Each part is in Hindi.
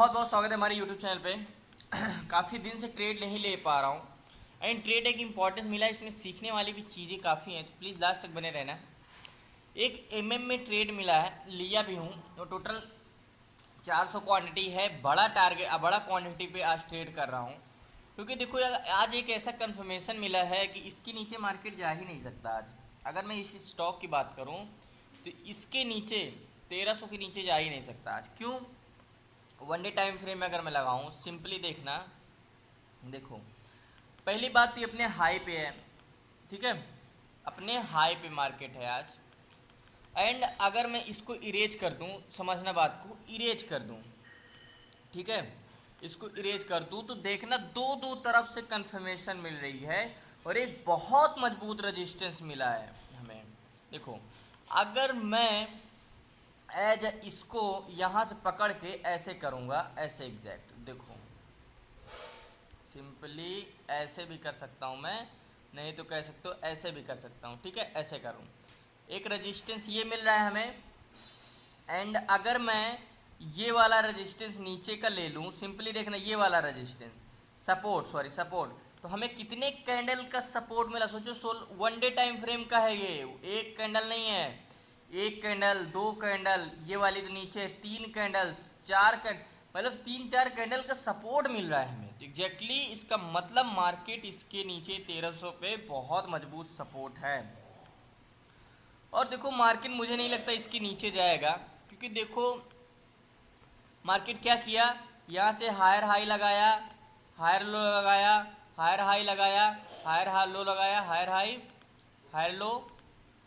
बहुत बहुत स्वागत है हमारे यूट्यूब चैनल पे। काफ़ी दिन से ट्रेड नहीं ले पा रहा हूँ एंड ट्रेड एक इम्पॉर्टेंस मिला है, इसमें सीखने वाली भी चीज़ें काफ़ी हैं, तो प्लीज़ लास्ट तक बने रहना। एक में ट्रेड मिला है, लिया भी हूँ, तो टोटल 400 क्वांटिटी है। बड़ा टारगेट, बड़ा क्वांटिटी पे आज ट्रेड कर रहा हूँ, क्योंकि देखो आज एक ऐसा कंफर्मेशन मिला है कि इसके नीचे मार्केट जा ही नहीं सकता। आज अगर मैं इस स्टॉक की बात करूँ तो इसके नीचे 1300 के नीचे जा ही नहीं सकता आज। क्यों? वन डे टाइम फ्रेम में अगर मैं लगाऊं, सिंपली देखना, देखो पहली बात ये अपने हाई पे है, ठीक है, अपने हाई पे मार्केट है आज। एंड अगर मैं इसको इरेज कर दूं, समझना बात को, इरेज कर दूं, ठीक है, इसको इरेज कर दूं तो देखना दो तरफ से कंफर्मेशन मिल रही है और एक बहुत मजबूत रेजिस्टेंस मिला है हमें। देखो अगर मैं एज इसको यहाँ से पकड़ के ऐसे करूँगा, ऐसे एग्जैक्ट, देखो सिंपली ऐसे भी कर सकता हूँ मैं, नहीं तो कह सकते हो ऐसे भी कर सकता हूँ, ठीक है, ऐसे करूँ, एक रेजिस्टेंस ये मिल रहा है हमें। एंड अगर मैं ये वाला रेजिस्टेंस नीचे का ले लूँ, सिंपली देखना ये वाला रेजिस्टेंस, सपोर्ट, तो हमें कितने कैंडल का सपोर्ट मिला सोचो। वन डे टाइम फ्रेम का है ये, एक कैंडल नहीं है, एक कैंडल, दो कैंडल, ये वाली तो नीचे, तीन कैंडल्स, चार कैंडल, मतलब 3-4 कैंडल का सपोर्ट मिल रहा है हमें। एग्जैक्टली इसका मतलब मार्केट इसके नीचे 1300 पे बहुत मजबूत सपोर्ट है। और देखो मार्केट मुझे नहीं लगता इसके नीचे जाएगा, क्योंकि देखो मार्केट क्या किया, यहाँ से हायर हाई लगाया, हायर लो लगाया, हायर हाई लगाया, हायर हाई लो लगाया, higher high, higher low,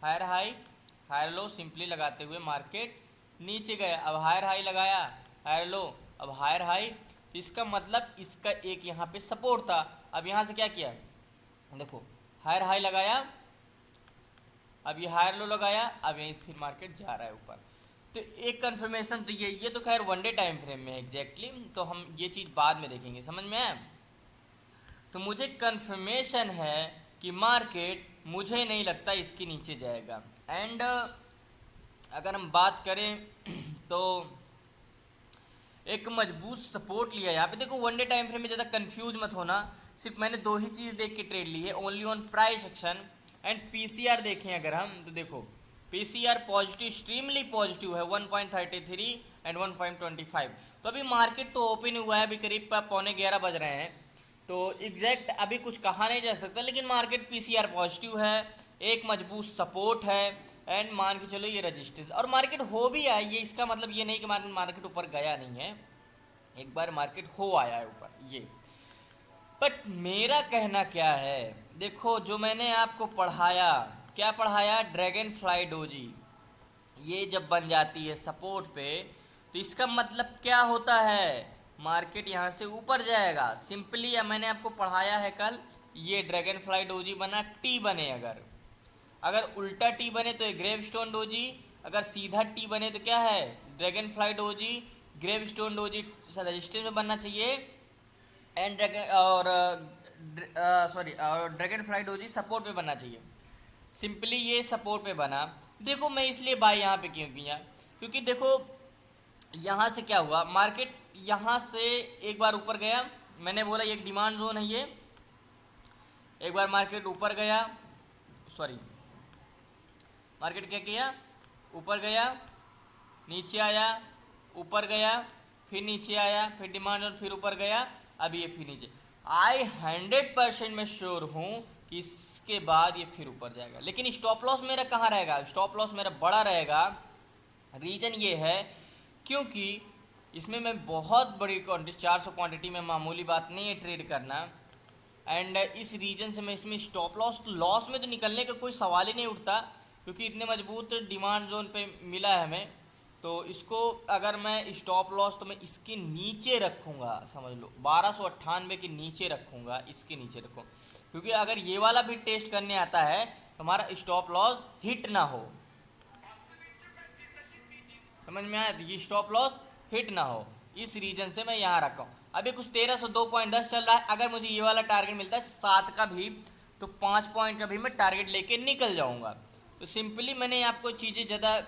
higher high, higher low, simply लगाते हुए मार्केट नीचे गया। अब हायर हाई लगाया, हायर लो, अब हायर हाई, तो इसका मतलब इसका एक यहाँ पे सपोर्ट था। अब यहाँ से क्या किया, देखो हायर हाई लगाया, अब ये हायर लो लगाया, अब यहीं फिर मार्केट जा रहा है ऊपर। तो एक कंफर्मेशन तो ये तो खैर वन डे टाइम फ्रेम में एग्जैक्टली, तो हम ये चीज़ बाद में देखेंगे, समझ में आया। तो मुझे कंफर्मेशन है कि मार्केट मुझे नहीं लगता इसके नीचे जाएगा। एंड अगर हम बात करें तो एक मजबूत सपोर्ट लिया यहाँ पे। देखो वन डे टाइम फ्रेम में ज़्यादा कंफ्यूज मत होना, सिर्फ मैंने दो ही चीज़ देख के ट्रेड ली है, only on price action and PCR देखें अगर हम, तो देखो पीसीआर पॉजिटिव, एक्सट्रीमली पॉजिटिव है, 1.33 एंड 1.25। तो अभी मार्केट तो ओपन हुआ है, अभी करीब 11:15 बज रहे हैं, तो एग्जैक्ट अभी कुछ कहा नहीं जा सकता, लेकिन मार्केट पीसीआर पॉजिटिव है, एक मजबूत सपोर्ट है एंड मान के चलो ये रजिस्टेंस, और मार्केट हो भी आया। ये इसका मतलब ये नहीं कि मार्केट ऊपर गया नहीं है, एक बार मार्केट हो आया है ऊपर ये। बट मेरा कहना क्या है, देखो जो मैंने आपको पढ़ाया, क्या पढ़ाया, ड्रैगन फ्लाई डोजी, ये जब बन जाती है सपोर्ट पे तो इसका मतलब क्या होता है, मार्केट यहाँ से ऊपर जाएगा। सिंपली मैंने आपको पढ़ाया है कल, ये ड्रैगन फ्लाई डोजी बना, टी बने, अगर उल्टा टी बने तो ये ग्रेव स्टोन डोजी, अगर सीधा टी बने तो क्या है, dragonfly doji, gravestone doji resistance में बनना चाहिए, एंड ड्रैगन और ड्रैगन फ्लाई डोजी सपोर्ट पे बनना चाहिए। सिंपली ये सपोर्ट पे बना। देखो मैं इसलिए बाय यहाँ पे क्यों किया, क्योंकि देखो यहाँ से क्या हुआ, मार्केट यहाँ से एक बार ऊपर गया, मैंने बोला ये एक डिमांड जोन है, ये एक बार मार्केट ऊपर गया, मार्केट क्या किया, ऊपर गया, नीचे आया, ऊपर गया, फिर नीचे आया, फिर डिमांड जोन, फिर ऊपर गया, अब ये फिर नीचे। आई 100% में श्योर हूँ कि इसके बाद ये फिर ऊपर जाएगा, लेकिन स्टॉप लॉस मेरा कहाँ रहेगा, स्टॉप लॉस मेरा बड़ा रहेगा। रीज़न ये है क्योंकि इसमें मैं बहुत बड़ी क्वांटिटी, 400 क्वांटिटी में मामूली बात नहीं है ट्रेड करना, एंड इस रीजन से मैं इसमें स्टॉप लॉस में तो निकलने का कोई सवाल ही नहीं उठता, क्योंकि इतने मजबूत डिमांड जोन पे मिला है हमें। तो इसको अगर मैं स्टॉप लॉस तो मैं इसके नीचे रखूँगा, समझ लो 1298 के नीचे रखूँगा, इसके नीचे रखूँ, क्योंकि अगर ये वाला भी टेस्ट करने आता है तो हमारा स्टॉप लॉस हिट ना हो, समझ में आया, तो ये स्टॉप लॉस हिट ना हो, इस रीजन से मैं यहाँ रखा हूँ। अभी कुछ 1302.10 चल रहा है, अगर मुझे ये वाला टारगेट मिलता है 7 का भी तो 5 पॉइंट का भी मैं टारगेट लेके निकल जाऊँगा। तो सिंपली मैंने आपको चीज़ें ज़्यादा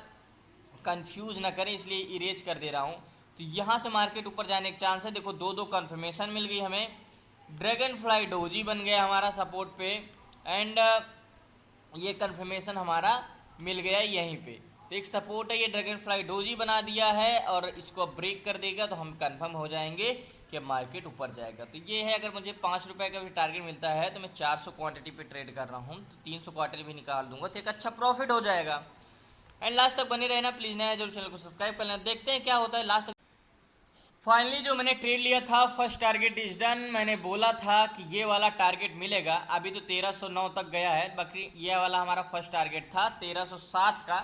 कंफ्यूज ना करें इसलिए इरेज कर दे रहा हूँ। तो यहाँ से मार्केट ऊपर जाने के चांस है। देखो दो कंफर्मेशन मिल गई हमें, ड्रैगन फ्लाई डोजी बन गया हमारा सपोर्ट पे, एंड ये कंफर्मेशन हमारा मिल गया यहीं पे। तो एक सपोर्ट है, ये ड्रैगन फ्लाई डोजी बना दिया है और इसको ब्रेक कर देगा तो हम कंफर्म हो जाएंगे कि मार्केट ऊपर जाएगा। तो ये है, अगर मुझे 5 रुपये का भी टारगेट मिलता है तो मैं 400 क्वांटिटी पे ट्रेड कर रहा हूँ, तो 300 क्वांटिटी भी निकाल दूंगा तो एक अच्छा प्रॉफिट हो जाएगा। एंड लास्ट तक बने रहना प्लीज़, नया जरूर चैनल को सब्सक्राइब कर लेना। देखते हैं क्या होता है लास्ट तक। फाइनली जो मैंने ट्रेड लिया था, फर्स्ट टारगेट इज डन। मैंने बोला था कि ये वाला टारगेट मिलेगा, अभी तो 1309 तक गया है, बाकी ये वाला हमारा फर्स्ट टारगेट था 1307 का।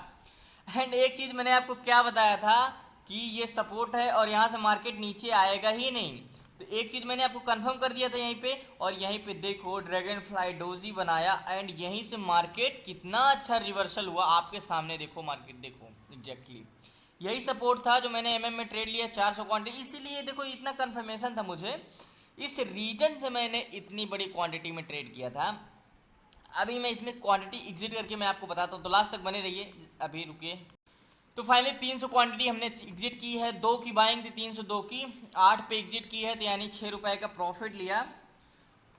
एंड एक चीज़ मैंने आपको क्या बताया था कि ये सपोर्ट है और यहाँ से मार्केट नीचे आएगा ही नहीं, तो एक चीज़ मैंने आपको कंफर्म कर दिया था यहीं पे। और यहीं पे देखो ड्रैगन फ्लाई डोजी बनाया एंड यहीं से मार्केट कितना अच्छा रिवर्सल हुआ आपके सामने। देखो मार्केट देखो एग्जैक्टली यही सपोर्ट था जो मैंने एमएम में ट्रेड लिया 400 क्वांटिटी, इसीलिए देखो इतना कंफर्मेशन था मुझे, इस रीजन से मैंने इतनी बड़ी क्वांटिटी में ट्रेड किया था। अभी मैं इसमें क्वांटिटी एग्जिट करके मैं आपको बताता हूँ, तो लास्ट तक बने रहिए, अभी रुकिए। तो फाइनली 300 क्वांटिटी हमने एग्जिट की है, 2 की बाइंग थी 302 की, 8 पे एग्जिट की है, तो यानी 6 रुपये का प्रॉफिट लिया,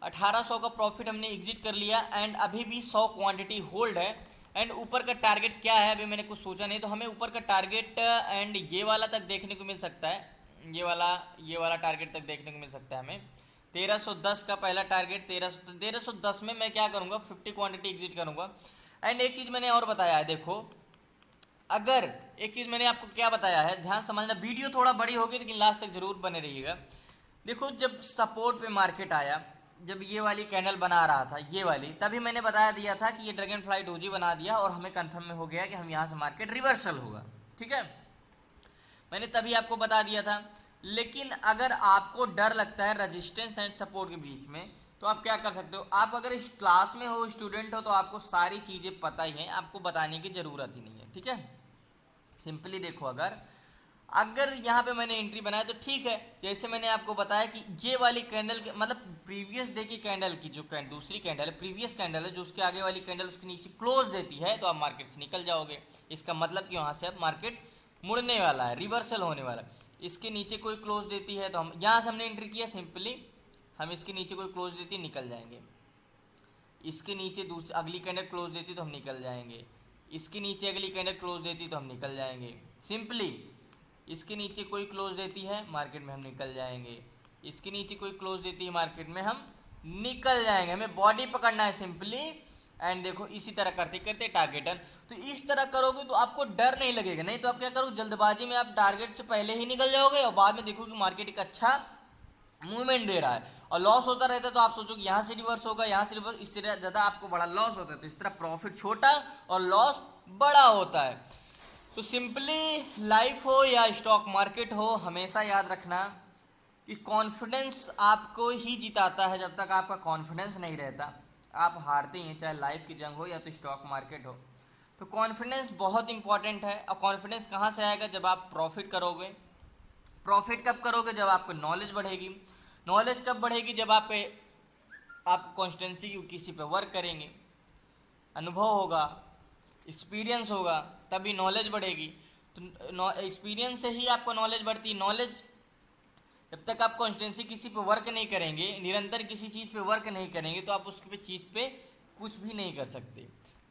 1800 का प्रॉफिट हमने एग्जिट कर लिया। एंड अभी भी 100 क्वांटिटी होल्ड है। एंड ऊपर का टारगेट क्या है अभी मैंने कुछ सोचा नहीं, तो हमें ऊपर का टारगेट एंड ये वाला तक देखने को मिल सकता है, ये वाला टारगेट तक देखने को मिल सकता है हमें। 1310 का पहला टारगेट, 1310 में मैं क्या करूँगा, 50 क्वांटिटी एग्जिट करूँगा। एंड एक चीज़ मैंने और बताया है, देखो अगर एक चीज़ मैंने आपको क्या बताया है, ध्यान समझना, वीडियो थोड़ा बड़ी होगी लेकिन लास्ट तक जरूर बने रहिएगा। देखो जब सपोर्ट पे मार्केट आया, जब ये वाली कैंडल बना रहा था ये वाली, तभी मैंने बताया दिया था कि ये ड्रैगन फ्लाई डोजी बना दिया और हमें कंफर्म में हो गया कि हम यहाँ से मार्केट रिवर्सल होगा, ठीक है, मैंने तभी आपको बता दिया था। लेकिन अगर आपको डर लगता है रेजिस्टेंस एंड सपोर्ट के बीच में, तो आप क्या कर सकते हो, आप अगर इस क्लास में हो, स्टूडेंट हो, तो आपको सारी चीज़ें पता ही हैं, आपको बताने की ज़रूरत ही नहीं है, ठीक है। सिंपली देखो, अगर यहाँ पे मैंने एंट्री बनाया तो ठीक है, जैसे मैंने आपको बताया कि ये वाली कैंडल के मतलब प्रीवियस डे की कैंडल की जो दूसरी कैंडल है, प्रीवियस कैंडल है, जो उसके आगे वाली कैंडल उसके नीचे क्लोज देती है, तो आप मार्केट से निकल जाओगे। इसका मतलब कि वहाँ से अब मार्केट मुड़ने वाला है, रिवर्सल होने वाला है। इसके नीचे कोई क्लोज देती है तो हम यहाँ से हमने एंट्री किया, सिंपली हम इसके नीचे कोई क्लोज देती निकल जाएंगे, इसके नीचे दूसरी अगली कैंडल क्लोज देती तो हम निकल जाएंगे, इसके नीचे अगली कैंडल क्लोज देती तो हम निकल जाएंगे, सिंपली इसके नीचे कोई क्लोज देती है मार्केट में हम निकल जाएंगे, इसके नीचे कोई क्लोज देती है मार्केट में हम निकल जाएंगे। हमें बॉडी पकड़ना है सिंपली। एंड देखो इसी तरह करते करते टारगेट, तो इस तरह करोगे तो आपको डर नहीं लगेगा। नहीं तो आप क्या करोगे, जल्दबाजी में आप टारगेट से पहले ही निकल जाओगे और बाद में देखोगे मार्केट एक अच्छा मूवमेंट दे रहा है और लॉस होता रहता है, तो आप सोचोगे यहाँ से रिवर्स होगा, यहाँ से रिवर्स, इससे ज़्यादा आपको बड़ा लॉस होता है। तो इस तरह प्रॉफिट छोटा और लॉस बड़ा होता है। तो सिंपली लाइफ हो या स्टॉक मार्केट हो, हमेशा याद रखना कि कॉन्फिडेंस आपको ही जिताता है। जब तक आपका कॉन्फिडेंस नहीं रहता आप हारते ही हैं, चाहे लाइफ की जंग हो या तो स्टॉक मार्केट हो। तो कॉन्फिडेंस बहुत इंपॉर्टेंट है। और कॉन्फिडेंस कहाँ से आएगा, जब आप प्रॉफिट करोगे। प्रॉफिट कब करोगे, जब आपको नॉलेज बढ़ेगी। नॉलेज कब बढ़ेगी, जब आप कॉन्स्टेंसी की किसी पे वर्क करेंगे, अनुभव होगा, एक्सपीरियंस होगा, तभी नॉलेज बढ़ेगी। तो एक्सपीरियंस से ही आपको नॉलेज बढ़ती है। नॉलेज जब तक आप कॉन्स्टेंसी किसी पे वर्क नहीं करेंगे, निरंतर किसी चीज़ पे वर्क नहीं करेंगे, तो आप उसके चीज़ पे कुछ भी नहीं कर सकते।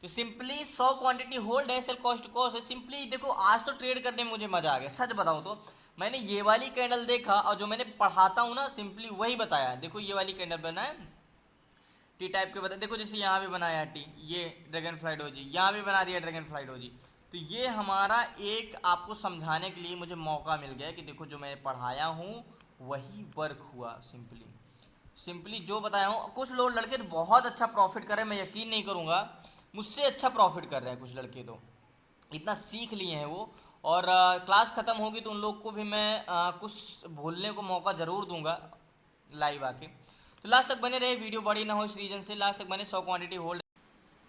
तो सिंपली 100 क्वांटिटी होल्ड है, सेल कॉस्ट है। सिंपली देखो आज तो ट्रेड करने में मुझे मज़ा आ गया, सच बताऊँ तो मैंने ये वाली कैंडल देखा और जो मैंने पढ़ाता हूँ ना सिंपली वही बताया। देखो ये वाली कैंडल बनाया टी टाइप के बताया, देखो जैसे यहाँ भी बनाया टी, ये ड्रैगन फ्लाई डोजी, यहाँ भी बना दिया ड्रैगन फ्लाई डोजी। तो ये हमारा एक आपको समझाने के लिए मुझे मौका मिल गया कि देखो जो मैं पढ़ाया हूँ वही वर्क हुआ। सिंपली जो बताया हूँ। कुछ लोग लड़के तो बहुत अच्छा प्रॉफिट कर रहे हैं, मैं यकीन नहीं करूँगा, मुझसे अच्छा प्रॉफिट कर रहे हैं कुछ लड़के, तो इतना सीख लिए हैं वो। और क्लास ख़त्म होगी तो उन लोग को भी मैं कुछ भूलने को मौका ज़रूर दूंगा लाइव आके। तो लास्ट तक बने रहे, वीडियो बड़ी ना हो इस रीजन से, लास्ट तक बने। 100 क्वांटिटी होल्ड।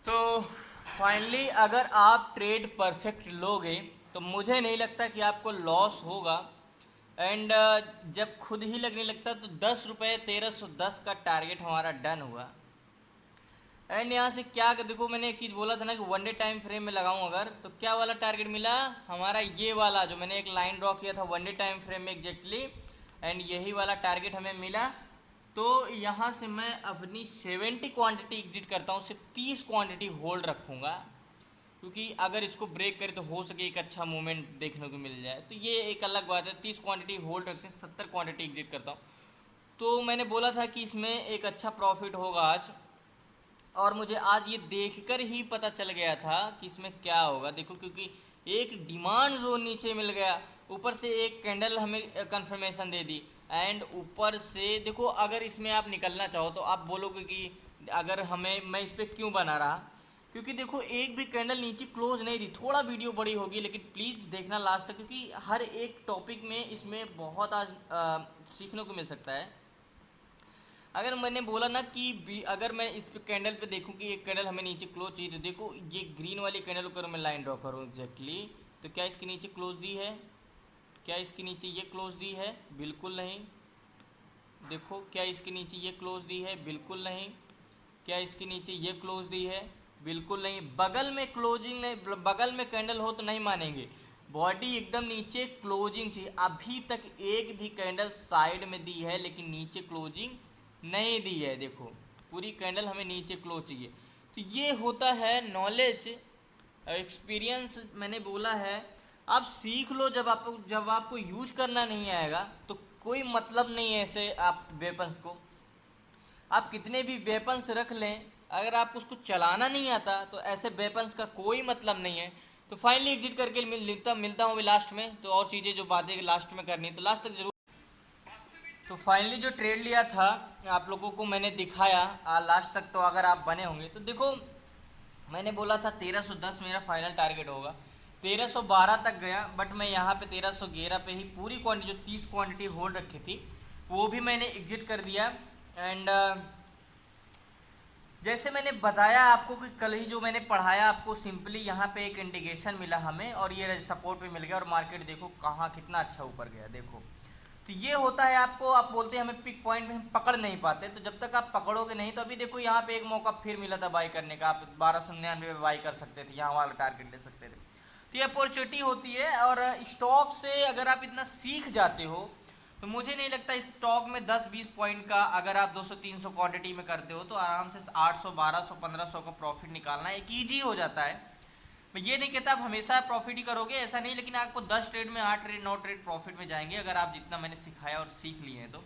तो फाइनली अगर आप ट्रेड परफेक्ट लोगे तो मुझे नहीं लगता कि आपको लॉस होगा। एंड जब खुद ही लगने लगता तो 10 रुपये 1310 का टारगेट हमारा डन हुआ। एंड यहाँ से क्या देखो, मैंने एक चीज़ बोला था ना कि वन डे टाइम फ्रेम में लगाऊं अगर, तो क्या वाला टारगेट मिला हमारा, ये वाला जो मैंने एक लाइन ड्रॉ किया था वन डे टाइम फ्रेम में एग्जैक्टली, एंड यही वाला टारगेट हमें मिला। तो यहाँ से मैं अपनी 70 क्वांटिटी एग्जिट करता हूँ, सिर्फ 30 क्वांटिटी होल्ड रखूँगा, क्योंकि अगर इसको ब्रेक करे तो हो सके एक अच्छा मूवमेंट देखने को मिल जाए। तो ये एक अलग बात है, 30 क्वांटिटी होल्ड रखते हैं, 70 क्वांटिटी एग्जिट करता हूँ। तो मैंने बोला था कि इसमें एक अच्छा प्रॉफिट होगा आज, और मुझे आज ये देखकर ही पता चल गया था कि इसमें क्या होगा। देखो, क्योंकि एक डिमांड जोन नीचे मिल गया, ऊपर से एक कैंडल हमें कंफर्मेशन दे दी, एंड ऊपर से देखो अगर इसमें आप निकलना चाहो तो आप बोलोगे कि अगर मैं इस पर क्यों बना रहा, क्योंकि देखो एक भी कैंडल नीचे क्लोज नहीं दी। थोड़ा वीडियो बड़ी होगी लेकिन प्लीज़ देखना लास्ट तक, क्योंकि हर एक टॉपिक में इसमें बहुत आज सीखने को मिल सकता है। अगर मैंने बोला ना कि अगर मैं इस कैंडल पे देखूं कि एक कैंडल हमें नीचे क्लोज चाहिए, तो देखो ये ग्रीन वाली कैंडल को मैं लाइन ड्रॉ करूं एग्जैक्टली, तो क्या इसके नीचे क्लोज दी है? क्या इसके नीचे ये क्लोज दी है? बिल्कुल नहीं। देखो, क्या इसके नीचे ये क्लोज दी है? बिल्कुल नहीं। क्या इसके नीचे ये क्लोज दी है? बिल्कुल नहीं। बगल में क्लोजिंग नहीं, बगल में कैंडल हो तो नहीं मानेंगे, बॉडी एकदम नीचे क्लोजिंग चाहिए। अभी तक एक भी कैंडल साइड में दी है लेकिन नीचे क्लोजिंग नहीं दी है। देखो पूरी कैंडल हमें नीचे क्लोज चाहिए। तो ये होता है नॉलेज, एक्सपीरियंस। मैंने बोला है आप सीख लो, जब आपको यूज करना नहीं आएगा तो कोई मतलब नहीं है ऐसे आप वेपन्स को, आप कितने भी वेपन्स रख लें, अगर आप उसको चलाना नहीं आता तो ऐसे वेपन्स का कोई मतलब नहीं है। तो फाइनली एग्जिट करके मिलता हूँ लास्ट में, तो और चीज़ें जो बातें लास्ट में करनी तो लास्ट तक जरूर। तो फाइनली जो ट्रेड लिया था आप लोगों को मैंने दिखाया लास्ट तक, तो अगर आप बने होंगे तो देखो मैंने बोला था 1310 मेरा फाइनल टारगेट होगा, 1312 तक गया, बट मैं यहाँ पे 1311 पे ही पूरी क्वांटिटी जो 30 क्वांटिटी होल्ड रखी थी वो भी मैंने एग्जिट कर दिया। एंड जैसे मैंने बताया आपको कि कल ही जो मैंने पढ़ाया आपको, सिंपली यहाँ पे एक इंडिकेशन मिला हमें और ये सपोर्ट पे मिल गया, और मार्केट देखो कहाँ कितना अच्छा ऊपर गया। देखो तो ये होता है, आपको आप बोलते हैं हमें पिक पॉइंट में हम पकड़ नहीं पाते, तो जब तक आप पकड़ोगे नहीं, तो अभी देखो यहाँ पे एक मौका फिर मिला था बाई करने का, आप 1299 पे बाई कर सकते थे, यहाँ वाला टारगेट ले सकते थे। तो ये अपॉर्चुनिटी होती है, और स्टॉक से अगर आप इतना सीख जाते हो तो मुझे नहीं लगता इस स्टॉक में 10-20 पॉइंट का अगर आप 200-300 क्वांटिटी में करते हो तो आराम से 800, 1200, 1500 का प्रॉफिट निकालना एक ईजी हो जाता है। मैं ये नहीं कहता आप हमेशा प्रॉफिट ही करोगे, ऐसा नहीं, लेकिन आपको 10 ट्रेड में 8 ट्रेड 9 ट्रेड प्रॉफिट में जाएंगे अगर आप जितना मैंने सिखाया और सीख लिए हैं तो।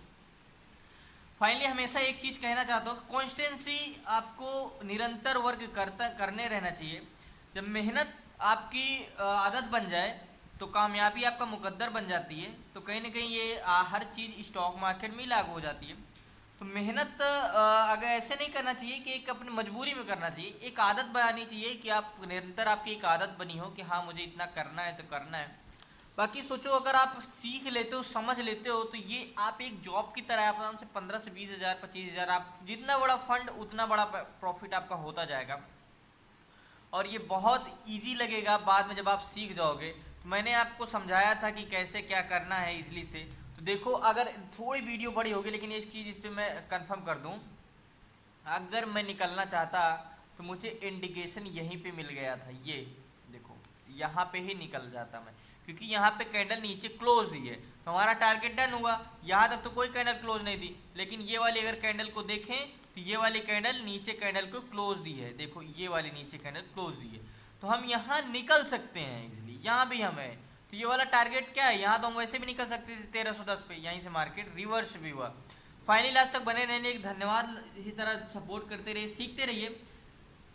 फाइनली हमेशा एक चीज़ कहना चाहता हूँ, कॉन्स्टेंसी आपको निरंतर वर्क करने रहना चाहिए। जब मेहनत आपकी आदत बन जाए तो कामयाबी आपका मुकद्दर बन जाती है। तो कहीं ना कहीं ये हर चीज़ स्टॉक मार्केट में लागू हो जाती है। तो मेहनत अगर ऐसे नहीं करना चाहिए कि एक अपनी मजबूरी में करना चाहिए, एक आदत बनानी चाहिए कि आप निरंतर आपकी एक आदत बनी हो कि हाँ मुझे इतना करना है तो करना है। बाकी सोचो अगर आप सीख लेते हो, समझ लेते हो, तो ये आप एक जॉब की तरह आराम से 15 से 20 हज़ार 25 हज़ार, आप जितना बड़ा फंड उतना बड़ा प्रॉफिट आपका होता जाएगा, और ये बहुत ईजी लगेगा बाद में जब आप सीख जाओगे। तो मैंने आपको समझाया था कि कैसे क्या करना है इजली से। तो देखो अगर थोड़ी वीडियो बड़ी होगी लेकिन इस चीज़ इस पर मैं कंफर्म कर दूं, अगर मैं निकलना चाहता तो मुझे इंडिकेशन यहीं पे मिल गया था, ये देखो यहाँ पे ही निकल जाता मैं, क्योंकि यहाँ पे कैंडल नीचे क्लोज दी है तो हमारा टारगेट डन हुआ। यहाँ तक तो कोई कैंडल क्लोज नहीं दी, लेकिन ये वाली अगर कैंडल को देखें तो ये वाली कैंडल नीचे कैंडल को क्लोज दी है। देखो ये वाली नीचे कैंडल क्लोज दी है, तो हम यहाँ निकल सकते हैं इजीली, यहाँ भी हमें। तो ये वाला टारगेट क्या है, यहाँ तो हम वैसे भी निकल सकते थे 1310 पे, यहीं से मार्केट रिवर्स भी हुआ। फाइनली लास्ट तक बने रहने एक धन्यवाद, इसी तरह सपोर्ट करते रहिए, सीखते रहिए।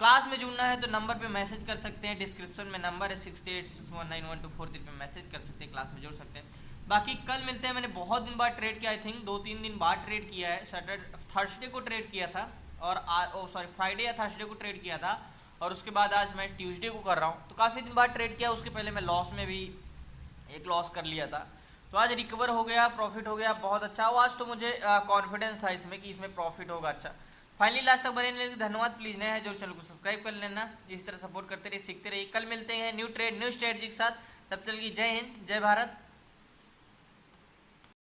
क्लास में जुड़ना है तो नंबर पे मैसेज कर सकते हैं, डिस्क्रिप्शन में नंबर है 68619124 पे मैसेज कर सकते हैं, क्लास में जुड़ सकते हैं। बाकी कल मिलते हैं। मैंने बहुत दिन बाद ट्रेड किया, आई थिंक 2-3 दिन बाद ट्रेड किया है, थर्सडे को ट्रेड किया था, और फ्राइडे या थर्सडे को ट्रेड किया था, और उसके बाद आज मैं ट्यूसडे को कर रहा हूँ, तो काफ़ी दिन बाद ट्रेड किया। उसके पहले मैं लॉस में भी एक लॉस कर लिया था, तो आज रिकवर हो गया, प्रॉफिट हो गया, बहुत अच्छा हुआ। आज तो मुझे कॉन्फिडेंस था इसमें कि इसमें प्रॉफिट होगा अच्छा। फाइनली लास्ट तक बने रहने के लिए धन्यवाद। प्लीज़ नया है जो चैनल को सब्सक्राइब कर लेना, इस तरह सपोर्ट करते रहिए, सीखते रहिए। कल मिलते हैं न्यू ट्रेड न्यू स्ट्रेटजी के साथ, तब तक की जय हिंद, जय भारत।